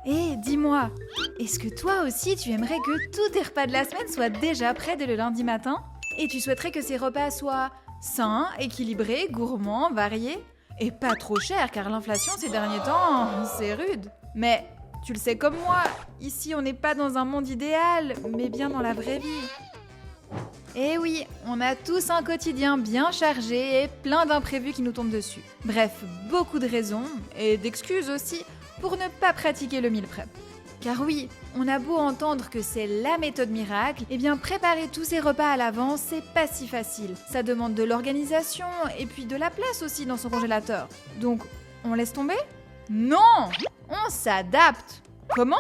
Et dis-moi, est-ce que toi aussi tu aimerais que tous tes repas de la semaine soient déjà prêts dès le lundi matin? Et tu souhaiterais que ces repas soient sains, équilibrés, gourmands, variés? Et pas trop chers, car l'inflation ces derniers temps, c'est rude. Mais tu le sais comme moi, ici on n'est pas dans un monde idéal, mais bien dans la vraie vie. Et oui, on a tous un quotidien bien chargé et plein d'imprévus qui nous tombent dessus. Bref, beaucoup de raisons, et d'excuses aussi, pour ne pas pratiquer le meal prep. Car oui, on a beau entendre que c'est la méthode miracle, eh bien préparer tous ces repas à l'avance, c'est pas si facile. Ça demande de l'organisation et puis de la place aussi dans son congélateur. Donc, on laisse tomber? Non! On s'adapte! Comment?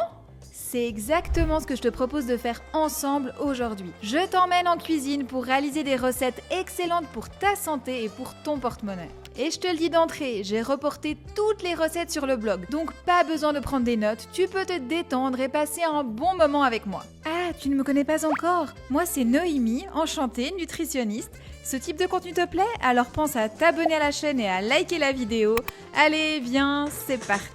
C'est exactement ce que je te propose de faire ensemble aujourd'hui. Je t'emmène en cuisine pour réaliser des recettes excellentes pour ta santé et pour ton porte-monnaie. Et je te le dis d'entrée, j'ai reporté toutes les recettes sur le blog, donc pas besoin de prendre des notes, tu peux te détendre et passer un bon moment avec moi. Ah, tu ne me connais pas encore? Moi c'est Noémie, enchantée, nutritionniste. Ce type de contenu te plaît? Alors pense à t'abonner à la chaîne et à liker la vidéo. Allez, viens, c'est parti!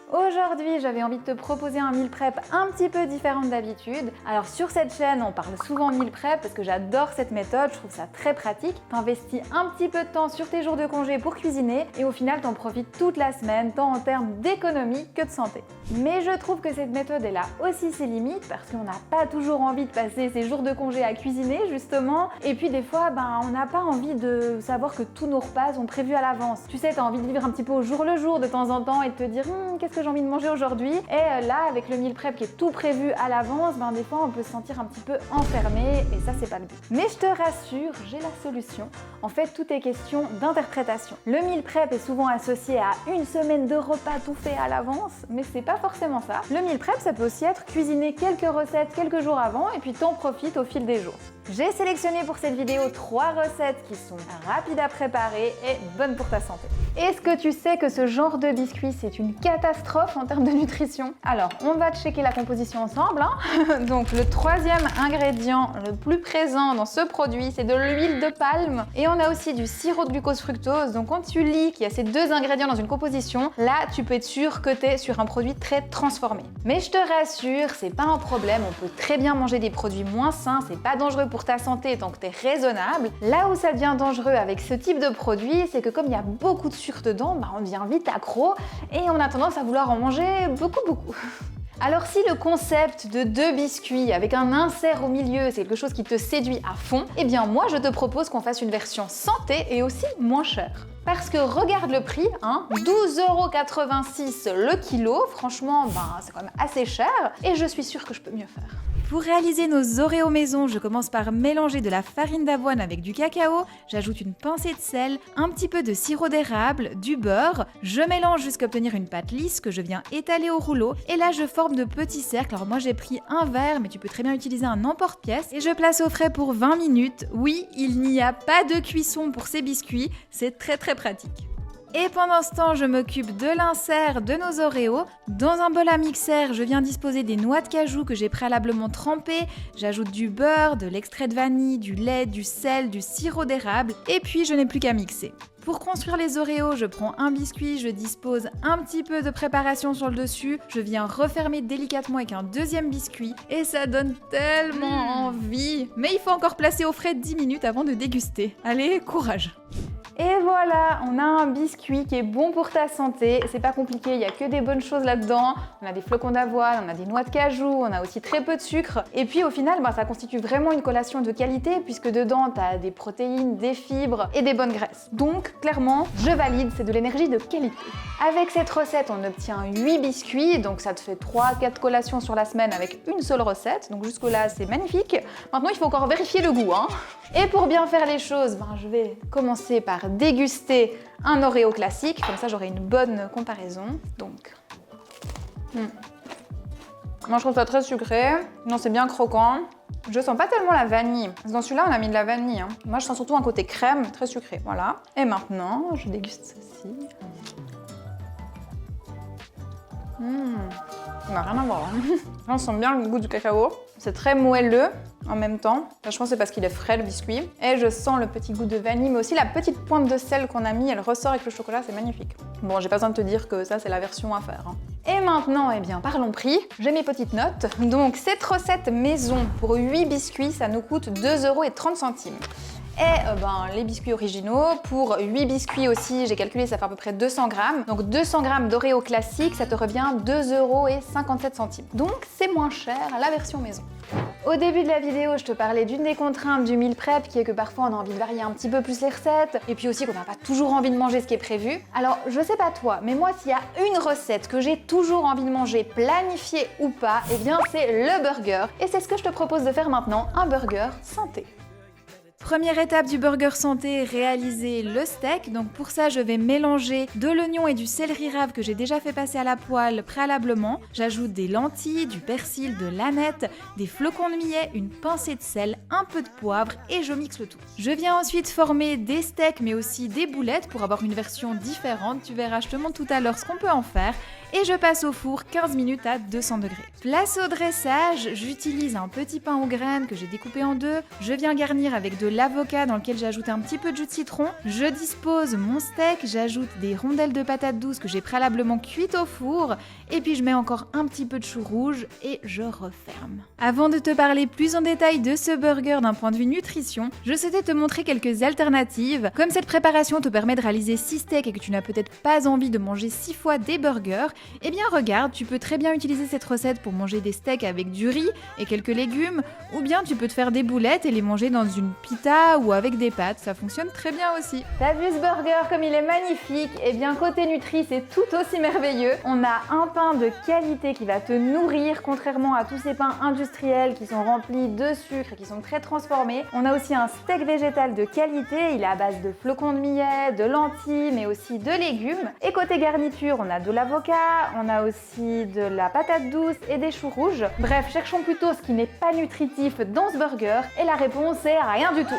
Aujourd'hui, j'avais envie de te proposer un meal prep un petit peu différent d'habitude. Alors sur cette chaîne, on parle souvent meal prep parce que j'adore cette méthode, je trouve ça très pratique. T'investis un petit peu de temps sur tes jours de congé pour cuisiner et au final t'en profites toute la semaine, tant en termes d'économie que de santé. Mais je trouve que cette méthode elle a aussi ses limites parce qu'on n'a pas toujours envie de passer ses jours de congé à cuisiner justement. Et puis des fois, on n'a pas envie de savoir que tous nos repas sont prévus à l'avance. Tu sais, t'as envie de vivre un petit peu au jour le jour de temps en temps et de te dire qu'est-ce que j'ai envie de manger aujourd'hui. Et là, avec le meal prep qui est tout prévu à l'avance, des fois on peut se sentir un petit peu enfermé et ça c'est pas le but. Mais je te rassure, j'ai la solution. En fait, tout est question d'interprétation. Le meal prep est souvent associé à une semaine de repas tout fait à l'avance, mais c'est pas forcément ça. Le meal prep, ça peut aussi être cuisiner quelques recettes quelques jours avant et puis t'en profites au fil des jours. J'ai sélectionné pour cette vidéo 3 recettes qui sont rapides à préparer et bonnes pour ta santé. Est-ce que tu sais que ce genre de biscuit c'est une catastrophe en termes de nutrition? Alors, on va checker la composition ensemble. Donc, le troisième ingrédient le plus présent dans ce produit, c'est de l'huile de palme. Et on a aussi du sirop de glucose fructose. Donc, quand tu lis qu'il y a ces deux ingrédients dans une composition, là, tu peux être sûr que tu es sur un produit très transformé. Mais je te rassure, c'est pas un problème. On peut très bien manger des produits moins sains. C'est pas dangereux pour ta santé tant que tu es raisonnable. Là où ça devient dangereux avec ce type de produit, c'est que comme il y a beaucoup de sucre dedans, on devient vite accro et on a tendance à vouloir en manger beaucoup. Alors si le concept de 2 biscuits avec un insert au milieu, c'est quelque chose qui te séduit à fond, eh bien moi je te propose qu'on fasse une version santé et aussi moins chère. Parce que regarde le prix, 12,86 € le kilo, franchement c'est quand même assez cher et je suis sûre que je peux mieux faire. Pour réaliser nos Oreos maison, je commence par mélanger de la farine d'avoine avec du cacao, j'ajoute une pincée de sel, un petit peu de sirop d'érable, du beurre, je mélange jusqu'à obtenir une pâte lisse que je viens étaler au rouleau et là je forme de petits cercles. Alors moi j'ai pris un verre mais tu peux très bien utiliser un emporte-pièce et je place au frais pour 20 minutes. Oui, il n'y a pas de cuisson pour ces biscuits, c'est très pratique. Et pendant ce temps, je m'occupe de l'insert de nos Oreos. Dans un bol à mixer, je viens disposer des noix de cajou que j'ai préalablement trempées. J'ajoute du beurre, de l'extrait de vanille, du lait, du sel, du sirop d'érable. Et puis, je n'ai plus qu'à mixer. Pour construire les Oreos, je prends un biscuit, je dispose un petit peu de préparation sur le dessus. Je viens refermer délicatement avec un deuxième biscuit. Et ça donne tellement envie. Mais il faut encore placer au frais 10 minutes avant de déguster. Allez, courage! Et voilà, on a un biscuit qui est bon pour ta santé. C'est pas compliqué, il n'y a que des bonnes choses là-dedans. On a des flocons d'avoine, on a des noix de cajou, on a aussi très peu de sucre. Et puis au final, ça constitue vraiment une collation de qualité puisque dedans, tu as des protéines, des fibres et des bonnes graisses. Donc clairement, je valide, c'est de l'énergie de qualité. Avec cette recette, on obtient 8 biscuits, donc ça te fait 3-4 collations sur la semaine avec une seule recette. Donc jusque-là, c'est magnifique. Maintenant, il faut encore vérifier le goût. Et pour bien faire les choses, je vais commencer par déguster un Oreo classique, comme ça j'aurai une bonne comparaison. Donc, moi je trouve ça très sucré, non c'est bien croquant. Je sens pas tellement la vanille. Dans celui-là on a mis de la vanille. Moi je sens surtout un côté crème, très sucré, voilà. Et maintenant je déguste ceci. Ça n'a rien à voir. On sent bien le goût du cacao. C'est très moelleux. en même temps. Je pense que c'est parce qu'il est frais le biscuit. Et je sens le petit goût de vanille, mais aussi la petite pointe de sel qu'on a mis, elle ressort avec le chocolat, c'est magnifique. Bon, j'ai pas besoin de te dire que ça c'est la version à faire. Et maintenant, eh bien, parlons prix. J'ai mes petites notes. Donc cette recette maison pour 8 biscuits, ça nous coûte 2,30 €. Et les biscuits originaux, pour 8 biscuits aussi, j'ai calculé, ça fait à peu près 200 grammes. Donc 200 grammes d'Oreo classique, ça te revient 2,57 €. Donc c'est moins cher la version maison. Au début de la vidéo, je te parlais d'une des contraintes du meal prep qui est que parfois on a envie de varier un petit peu plus les recettes et puis aussi qu'on n'a pas toujours envie de manger ce qui est prévu. Alors je sais pas toi, mais moi s'il y a une recette que j'ai toujours envie de manger, planifiée ou pas, eh bien c'est le burger. Et c'est ce que je te propose de faire maintenant, un burger santé. Première étape du burger santé, réaliser le steak. Donc pour ça, je vais mélanger de l'oignon et du céleri rave que j'ai déjà fait passer à la poêle préalablement. J'ajoute des lentilles, du persil, de l'aneth, des flocons de millet, une pincée de sel, un peu de poivre et je mixe le tout. Je viens ensuite former des steaks mais aussi des boulettes pour avoir une version différente. Tu verras, je te montre tout à l'heure ce qu'on peut en faire. Et je passe au four 15 minutes à 200 degrés. Place au dressage, j'utilise un petit pain aux graines que j'ai découpé en deux. Je viens garnir avec de l'avocat dans lequel j'ajoute un petit peu de jus de citron. Je dispose mon steak, j'ajoute des rondelles de patates douces que j'ai préalablement cuites au four. Et puis je mets encore un petit peu de chou rouge et je referme. Avant de te parler plus en détail de ce burger d'un point de vue nutrition, je souhaitais te montrer quelques alternatives. Comme cette préparation te permet de réaliser 6 steaks et que tu n'as peut-être pas envie de manger 6 fois des burgers, eh bien regarde, tu peux très bien utiliser cette recette pour manger des steaks avec du riz et quelques légumes, ou bien tu peux te faire des boulettes et les manger dans une pita ou avec des pâtes, ça fonctionne très bien aussi. T'as vu ce burger comme il est magnifique? Eh bien côté nutri, c'est tout aussi merveilleux. On a un pain de qualité qui va te nourrir, contrairement à tous ces pains industriels qui sont remplis de sucre et qui sont très transformés. On a aussi un steak végétal de qualité, il est à base de flocons de millet, de lentilles, mais aussi de légumes. Et côté garniture, on a de l'avocat, on a aussi de la patate douce et des choux rouges. Bref, cherchons plutôt ce qui n'est pas nutritif dans ce burger et la réponse est rien du tout.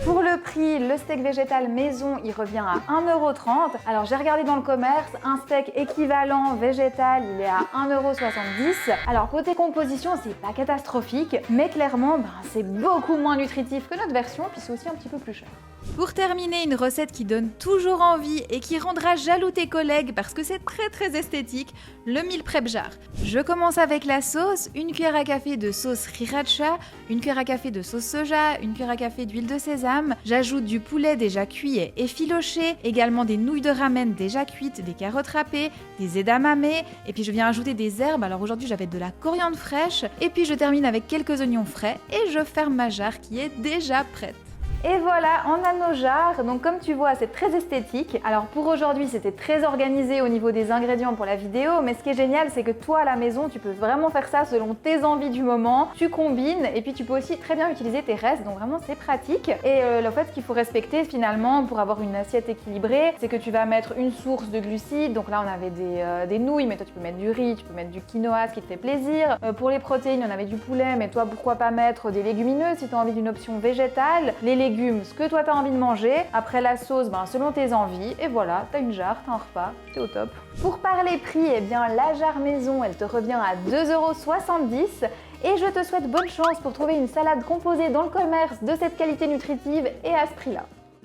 Pour le prix, le steak végétal maison, il revient à 1,30 €. Alors j'ai regardé dans le commerce, un steak équivalent végétal, il est à 1,70 €. Alors côté composition, c'est pas catastrophique, mais clairement, c'est beaucoup moins nutritif que notre version, puis c'est aussi un petit peu plus cher. Pour terminer, une recette qui donne toujours envie et qui rendra jaloux tes collègues parce que c'est très esthétique, le meal prep jar. Je commence avec la sauce, une cuillère à café de sauce sriracha, une cuillère à café de sauce soja, une cuillère à café d'huile de sésame. J'ajoute du poulet déjà cuit et effiloché, également des nouilles de ramen déjà cuites, des carottes râpées, des edamame, et puis je viens ajouter des herbes. Alors aujourd'hui j'avais de la coriandre fraîche, et puis je termine avec quelques oignons frais et je ferme ma jarre qui est déjà prête. Et voilà, on a nos jarres. Donc comme tu vois, c'est très esthétique. Alors pour aujourd'hui, c'était très organisé au niveau des ingrédients pour la vidéo, mais ce qui est génial, c'est que toi à la maison, tu peux vraiment faire ça selon tes envies du moment. Tu combines et puis tu peux aussi très bien utiliser tes restes, donc vraiment c'est pratique. Et le fait qu'il faut respecter finalement pour avoir une assiette équilibrée, c'est que tu vas mettre une source de glucides. Donc là, on avait des nouilles, mais toi tu peux mettre du riz, tu peux mettre du quinoa, ce qui te fait plaisir. Pour les protéines, on avait du poulet, mais toi pourquoi pas mettre des légumineuses si tu as envie d'une option végétale. Les légumes, ce que toi t'as envie de manger. Après la sauce, selon tes envies. Et voilà, t'as une jarre, t'as un repas, t'es au top. Pour parler prix, eh bien la jarre maison, elle te revient à 2,70 €. Et je te souhaite bonne chance pour trouver une salade composée dans le commerce de cette qualité nutritive et à ce prix-là.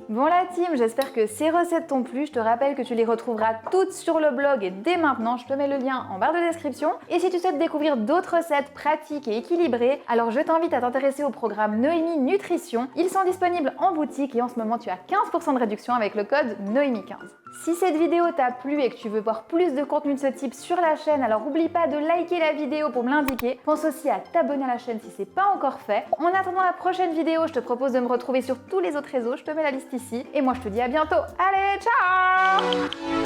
Bon la team, j'espère que ces recettes t'ont plu. Je te rappelle que tu les retrouveras toutes sur le blog et dès maintenant, je te mets le lien en barre de description. Et si tu souhaites découvrir d'autres recettes pratiques et équilibrées, alors je t'invite à t'intéresser au programme Noémie Nutrition. Ils sont disponibles en boutique et en ce moment, tu as 15% de réduction avec le code Noémie15. Si cette vidéo t'a plu et que tu veux voir plus de contenu de ce type sur la chaîne, alors n'oublie pas de liker la vidéo pour me l'indiquer. Pense aussi à t'abonner à la chaîne si c'est pas encore fait. En attendant la prochaine vidéo, je te propose de me retrouver sur tous les autres réseaux. Je te mets la liste ici. Et moi, je te dis à bientôt. Allez, ciao!